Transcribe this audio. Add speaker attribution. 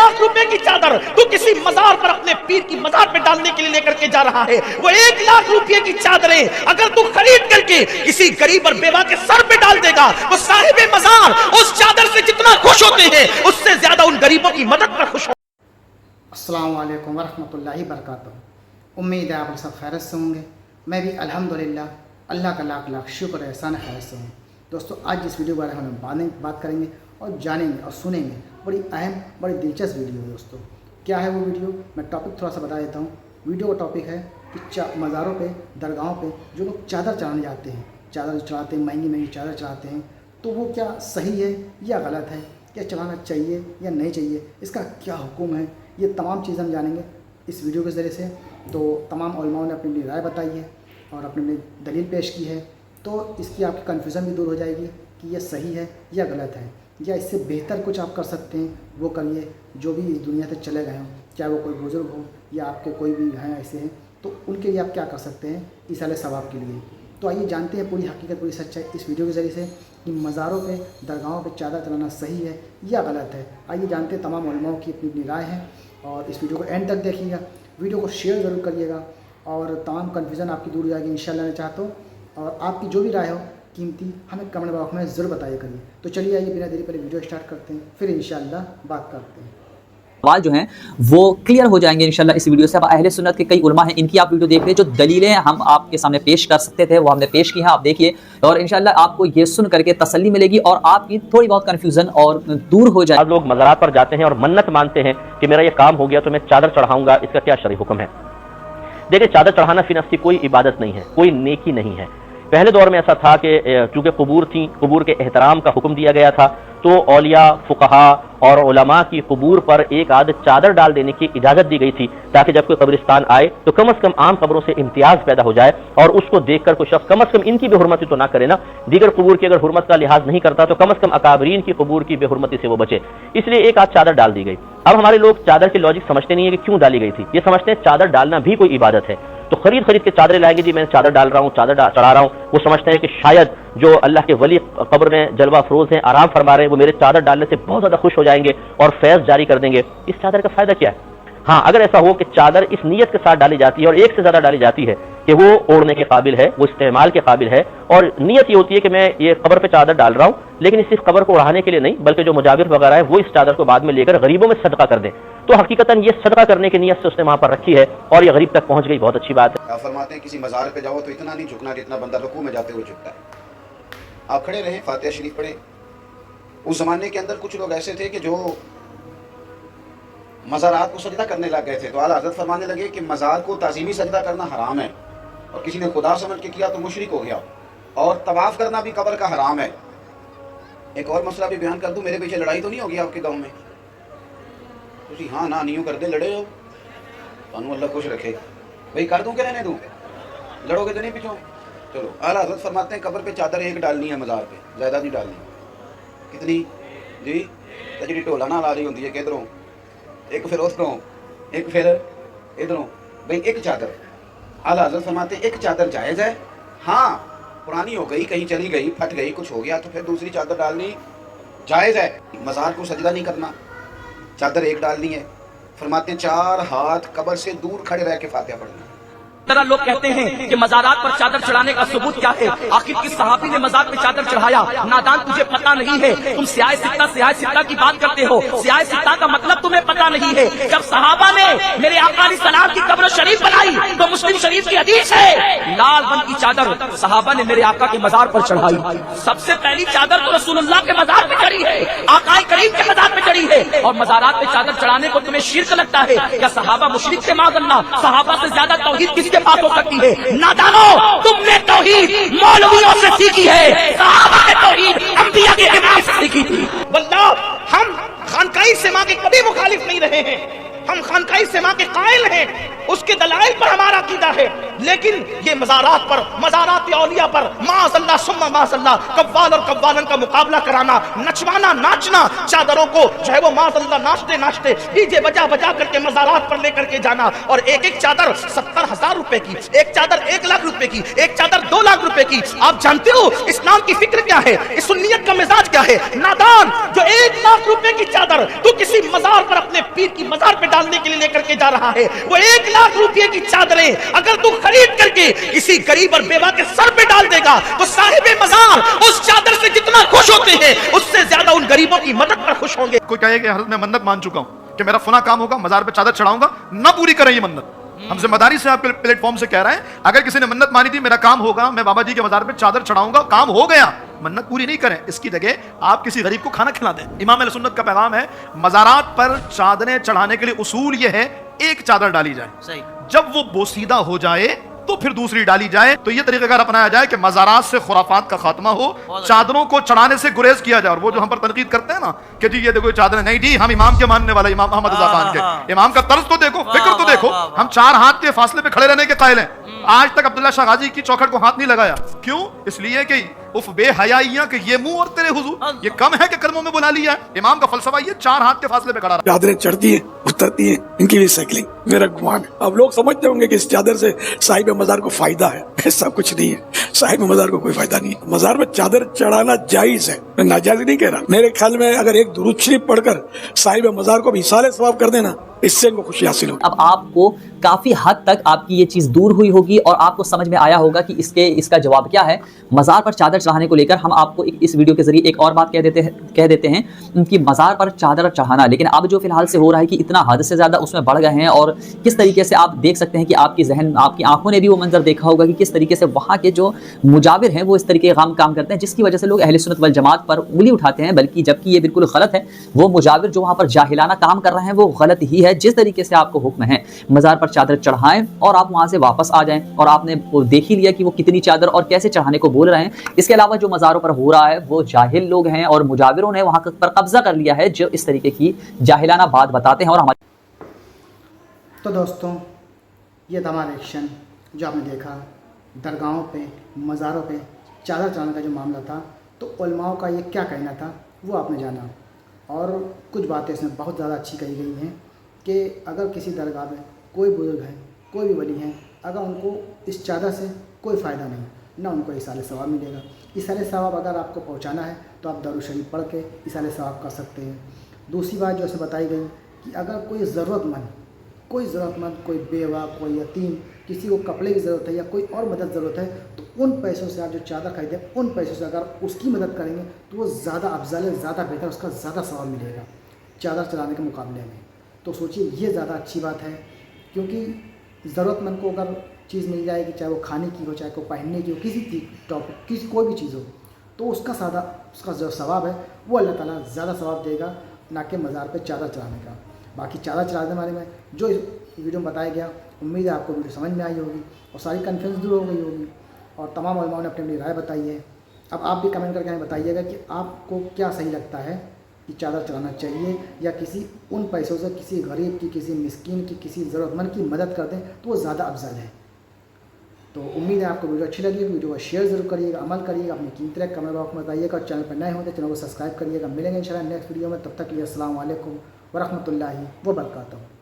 Speaker 1: लाख रुपए की चादर तू किसी मजार पर अपने पीर की मजार पे डालने के लिए लेकर के जा रहा है, वो 1 लाख रुपए की चादरें अगर तू खरीद करके किसी गरीब और बेवा के सर पे डाल देगा, वो साहिब मजार उस चादर से जितना खुश होते हैं उससे ज्यादा उन गरीबों की मदद पर खुश हो।
Speaker 2: अस्सलाम वालेकुम वरहमतुल्लाहि वबरकातुहू। उम्मीद है आप सब खैरियत से होंगे। मैं भी अल्हम्दुलिल्लाह अल्लाह का लाख लाख शुक्र है, एहसान खैरियत से हूँ। दोस्तों, आज इस वीडियो के बारे में हम बात करेंगे और जानेंगे और सुनेंगे। बड़ी अहम, बड़ी दिलचस्प वीडियो है दोस्तों। क्या है वो वीडियो, मैं टॉपिक थोड़ा सा बता देता हूँ। वीडियो का टॉपिक है कि मज़ारों पे, दरगाहों पे जो लोग चादर चढ़ाने जाते हैं, चादर चढ़ाते हैं, महंगी महंगी चादर चढ़ाते हैं, तो वो क्या सही है या गलत है, क्या चढ़ाना चाहिए या नहीं चाहिए, इसका क्या हुक्म है, ये तमाम चीज़ें हम जानेंगे इस वीडियो के ज़रिए से। तो तमाम उलमाओं ने अपनी अपनी राय बताई है और अपनी अपनी दलील पेश की है, तो इसकी आपकी कन्फ्यूज़न भी दूर हो जाएगी कि ये सही है या गलत है, या इससे बेहतर कुछ आप कर सकते हैं वो करिए। जो भी इस दुनिया से चले गए हों, चाहे वो कोई बुज़ुर्ग हो या आपके कोई भी हैं ऐसे हैं, तो उनके लिए आप क्या कर सकते हैं ईसाले सवाब के लिए। तो आइए जानते हैं पूरी हकीकत, पूरी सच्चाई इस वीडियो के ज़रिए से कि मज़ारों पे, दरगाहों पे चादर चलाना सही है या गलत है। आइए जानते हैं, तमाम उलमाओं की अपनी अपनी राय है और इस वीडियो को एंड तक देखिएगा। वीडियो को शेयर ज़रूर करिएगा और तमाम कन्फ्यूज़न आपकी दूर हो जाएगी इंशाअल्लाह मैं चाहता हूँ। और आपकी जो भी राय हो कीमती, हमें कमेंट बॉक्स में ज़रूर बताइए करिए। तो चलिए आइए बिना देरी पहले वीडियो स्टार्ट करते हैं, फिर इंशाअल्लाह बात करते हैं।
Speaker 3: सवाल जो हैं वो क्लियर हो जाएंगे इंशाल्लाह इस वीडियो से। अब अहले सुन्नत के कई उलमा हैं, इनकी आप वीडियो देख रहे हैं, जो दलीलें हम आपके सामने पेश कर सकते थे वो हमने पेश की हैं, आप देखिए और इंशाल्लाह आपको ये सुन करके तसल्ली मिलेगी और आपकी थोड़ी बहुत कन्फ्यूजन और दूर हो जाए।
Speaker 4: आज लोग मज़ारात पर जाते हैं और मन्नत मानते हैं कि मेरा ये काम हो गया तो मैं चादर चढ़ाऊंगा, इसका क्या शरई हुक्म है। देखिए, चादर चढ़ाना फी नफ्सी कोई इबादत नहीं है, कोई नेकी नहीं है। पहले दौर में ऐसा था कि चूंकि कबूर थी, कबूर के एहतराम का हुक्म दिया गया था, तो औलिया, फुकहा और उलमा की कबूर पर एक आध चादर डाल देने की इजाज़त दी गई थी, ताकि जब कोई कब्रिस्तान आए तो कम अज़ कम आम कब्रों से इम्तियाज़ पैदा हो जाए और उसको देखकर कोई शख्स कम अज़ कम इनकी बेहुरमती तो ना करे ना, दीगर कबूर की अगर हुर्मत का लिहाज नहीं करता तो कम अज़ कम अकाबरीन की कबूर की बेहुरमती से वो बचे। इसलिए एक आध चादर डाल दी गई। अब हमारे लोग चादर की लॉजिक समझते नहीं है कि क्यों डाली गई थी। ये समझते हैं चादर डालना भी कोई इबादत है, तो खरीद के चादरें लाएंगे, जी मैं चादर डाल रहा हूँ, चादर चढ़ा रहा हूँ। वो समझते हैं कि शायद जो अल्लाह के वली कब्र में जलवा फरोज हैं, आराम फरमा रहे हैं, वो मेरे चादर डालने से बहुत ज्यादा खुश हो जाएंगे और फैज जारी कर देंगे। इस चादर का फायदा क्या है? हाँ, अगर ऐसा हो कि चादर इस नीयत के साथ डाली जाती है और एक से ज्यादा डाली जाती है कि वो ओढ़ने के काबिल है, वो इस्तेमाल के काबिल है, और नीयत ये होती है कि मैं ये कब्र पे चादर डाल रहा हूँ, लेकिन सिर्फ कब्र को उड़ाने के लिए नहीं, बल्कि जो मुजाविर वगैरह है वो इस चादर को बाद में लेकर गरीबों में सदका कर दें, तो हकीकतन ये सदका करने की नीयत से उसने वहां पर रखी है और ये गरीब तक पहुंच गई, बहुत अच्छी बात है।
Speaker 5: आप फरमाते हैं किसी मज़ार पे जाओ तो इतना नहीं झुकना जितना बंदा रुकू में जाते हुए झुकता है। आप खड़े रहें, फातिहा शरीफ पढ़ें। उस ज़माने के अंदर कुछ लोग ऐसे थे कि जो मज़ारात को सजदा करने लग गए थे, तो आला हज़रत फरमाने लगे कि मज़ार को ताज़ीमी सजदा करना हराम है, और किसी ने खुदा समझ के किया तो मुशरिक हो गया, और तवाफ़ करना भी कब्र का हराम है। एक और मसला भी बयान कर दूं, मेरे पीछे लड़ाई तो नहीं होगी आपके गाँव में? तुसी हाँ ना नहीं करते, लड़े हो, तो अल्लाह खुश रखे भाई, कर दूं कि रहने दूं? लड़ोगे तो नहीं पीछो? चलो, आला हज़रत फरमाते हैं कब्र पे चादर एक डालनी है, मज़ार पे ज़्यादा नहीं डालनी। कितनी जी? तो जी ढोला ना ला रही होंगी है किधरों, एक फिर उधरों, एक फिर इधरों, भाई एक चादर। आला हज़रत फरमाते एक चादर जायज़ है, हाँ पुरानी हो गई, कहीं चली गई, फट गई, कुछ हो गया, तो फिर दूसरी चादर डालनी जायज़ है। मज़ार को सजदा नहीं करना, चादर एक डालनी है। फरमाते हैं 4 हाथ कब्र से दूर खड़े रह के फातिहा पढ़ना।
Speaker 1: तरह लोग कहते हैं कि मज़ारात पर चादर चढ़ाने का सबूत क्या है? आखिर किस सहाबी ने मज़ार पे चादर चढ़ाया? नादान, तुझे पता नहीं है। तुम स्याह सित्ता की बात करते हो। स्याह सित्ता का मतलब तुम्हें पता नहीं है। जब सहाबा ने मेरे आका सलाम की कब्र शरीफ बनाई तो मुस्लिम शरीफ की हदीस है, लाल रंग की चादर सहाबा ने मेरे आका के मज़ार पर चढ़ाई। सबसे पहली चादर तो रसूलुल्लाह के मज़ार पे चढ़ी है, आका करीम के मज़ार पे चढ़ी है। और मज़ारात पे चादर चढ़ाने को तुम्हें शिर्क लगता है? क्या सहाबा मुशरिक से माज़अल्लाह? सहाबा से ज्यादा तौहीद किसके पास हो सकती है? नादानो, तुमने तौहीद मौलवियों से सीखी है, सहाबा ने तौहीद अंबिया के इमाम से सीखी थी। वल्लाह, हम खानकाई सेमा के कभी मुखालिफ नहीं रहे हैं, हम खानकाई सेमा के कायल हैं, उसके दलाइल पर हमारा अकीदा है। लेकिन ये मज़ारात पर, मज़ारात औलिया पर माज़अल्लाह सुम्मा माज़अल्लाह कव्वाल और कव्वालन का मुकाबला कराना, नचवाना, नाचना, चादरों को जो है वो माज़अल्लाह नाचते नाचते डीजे बजा बजा करके मज़ारात पर लेकर के जाना, और एक एक चादर 70,000 रुपए की, एक चादर 1 लाख रुपए की, एक चादर 2 लाख रुपए की। आप जानते हो इस्लाम की फिक्र क्या है, इस सुन्नियत का मिजाज क्या है? नादान, जो 1 लाख रुपए की चादर तू किसी मजार पर अपने जा रहा है। वो 1 लाख रुपए की चादरें अगर तू खरीद करके किसी गरीब और बेवा के सर पे डाल देगा तो साहिब मजार उस चादर से जितना खुश होते हैं उससे ज्यादा उन गरीबों की मदद पर खुश होंगे।
Speaker 6: कोई कहे कि हज़रत मैं मन्नत मान चुका हूं कि मेरा फला काम होगा, मजार पे चादर चढ़ाऊंगा, ना पूरी करें ये मन्नत। हम जिम्मेदारी से आपके प्लेटफॉर्म से कह रहे हैं, अगर किसी ने मन्नत मानी थी मेरा काम होगा, मैं बाबा जी के मजार पे चादर चढ़ाऊंगा, काम हो गया, मन्नत पूरी नहीं करें। इसकी जगह आप किसी गरीब को खाना खिला दें। इमाम अहले सुन्नत का पैगाम है, मजारात पर चादरें चढ़ाने के लिए उसूल यह है, एक चादर डाली जाए, जब वो बोसीदा हो जाए तो फिर दूसरी डाली जाए। तो ये तरीक़ाकार अपनाया जाए कि मज़ारात से खुराफात का खात्मा हो, चादरों को चढ़ाने से गुरेज किया जाए। और वो जो हम पर तनकीद करते हैं ना कि जी ये देखो चादरें नहीं जी, हम इमाम के मानने वाले इमाम अहमद रज़ा खान के, इमाम का तर्ज तो देखो, फिक्र तो देखो, हम 4 हाथ के फासले पे खड़े रहने के कायल हैं। आज तक अब्दुल्ला शाह गाजी की चौखट को हाथ नहीं लगाया, क्यों? इसलिए कि उफ बेहयाइयां कि ये मुंह और तेरे हुजूर, ये कम है कि कदमों में बुला लिया। इमाम का फलसफा ये 4 हाथ के फासले पे खड़ा रहा।
Speaker 7: चादरें चढ़ती हैं, उतरती हैं, इनकी रिसाइकलिंग मेरा गुमान है। अब लोग समझते होंगे कि इस चादर से साहिब मजार को फायदा है, ऐसा कुछ नहीं है। साहिब मजार को कोई फायदा नहीं है। मजार में चादर चढ़ाना जायज है, मैं नाजायज नहीं कह रहा। मेरे ख्याल में अगर एक दुरूद शरीफ पढ़कर साहिब मजार को भी इसाले सवाब कर देना, इससे इनको खुशी हासिल होगी।
Speaker 3: अब आपको काफी हद तक आपकी ये चीज दूर हुई होगी और आपको समझ में आया होगा कि इसका जवाब क्या है। मजार पर चादर चढ़ाने को लेकर हम आपको इस वीडियो के जरिए एक और बात कह देते हैं उनकी मजार पर चादर चढ़ाना। लेकिन अब जो फिलहाल से हो रहा है कि इतना हद से ज्यादा उसमें बढ़ गए हैं, और किस तरीके से आप देख सकते हैं कि आपकी जहन, आपकी आंखों ने भी वो मंजर देखा होगा कि किस तरीके से वहाँ के जो मुजाविर हैं वो इस तरीके का काम करते हैं, जिसकी वजह से लोग अहले सुन्नत वल जमात पर उंगली उठाते हैं, बल्कि जबकि ये बिल्कुल गलत है। वो मुजाविर जो वहाँ पर जाहिलाना काम कर रहे हैं वो गलत ही है। जिस तरीके से आपको हुक्म है मजार पर चादर चढ़ाएं और आप वहां से वापस आ जाएं, और आपने देख ही लिया कि वो कितनी चादर और कैसे चढ़ाने को बोल रहे हैं। इसके अलावा जो मजारों पर हो रहा है वो जाहिल लोग हैं और मुजाविरों ने वहां पर कब्जा कर लिया है, जो इस तरीके की जाहिलाना बात बताते हैं। और हमारे
Speaker 2: तो दोस्तों, ये तमाम एक्शन जो आपने देखा दरगाहों पे, मज़ारों पे चादर चढ़ाने का जो मामला था, तो उलमाओं का ये क्या कहना था वो आपने जाना। और कुछ बातें इसमें बहुत ज़्यादा अच्छी कही गई हैं कि अगर किसी दरगाह में कोई बुजुर्ग है, कोई भी वली हैं, अगर उनको इस चादर से कोई फ़ायदा नहीं, ना उनको इसाले सवाब मिलेगा। इसाले सवाब अगर आपको पहुंचाना है तो आप दरूद शरीफ पढ़ के इसाले सवाब कर सकते हैं। दूसरी बात जो ऐसे बताई गई कि अगर कोई ज़रूरतमंद, कोई बेवा, कोई यतीम, किसी को कपड़े की ज़रूरत है या कोई और मदद ज़रूरत है, तो उन पैसों से आप जो चादर खरीदें, उन पैसों से अगर उसकी मदद करेंगे तो वो ज़्यादा अफजल है, ज़्यादा बेहतर, उसका ज़्यादा सवाब मिलेगा चादर चलाने के मुकाबले में। तो सोचिए ये ज़्यादा अच्छी बात है, क्योंकि ज़रूरतमंद को अगर चीज़ मिल जाएगी, चाहे वो खाने की हो, चाहे को पहनने की हो, किसी कोई भी चीज़ हो, तो उसका जो सवाब है वो अल्लाह ताला ज़्यादा सवाब देगा, ना कि मज़ार पे चादर चढ़ाने का। बाकी चादर चढ़ाने के बारे में जो इस वीडियो में बताया गया, उम्मीद है आपको वीडियो समझ में आई होगी और सारी कन्फ्यूज़न दूर हो गई होगी, और तमाम उलमाओं ने अपनी राय बताई है। अब आप भी कमेंट करके हमें बताइएगा कि आपको क्या सही लगता है कि चादर चढ़ाना चाहिए या किसी उन पैसों से किसी गरीब की, किसी मिस्कीन की, किसी ज़रूरतमंद की मदद कर दें तो वो ज़्यादा अफजल है। तो उम्मीद है आपको वीडियो अच्छी लगी। वीडियो को शेयर ज़रूर करिएगा, अमल करिएगा, अपनी कीमती राय कमेंट बॉक्स में बताइएगा, और चैनल पर नए हों तो चैनल को सब्सक्राइब करिएगा। मिलेंगे इंशाल्लाह नेक्स्ट वीडियो में, तब तक के लिए अस्सलाम वालेकुम व रहमतुल्लाहि व बरकातहू।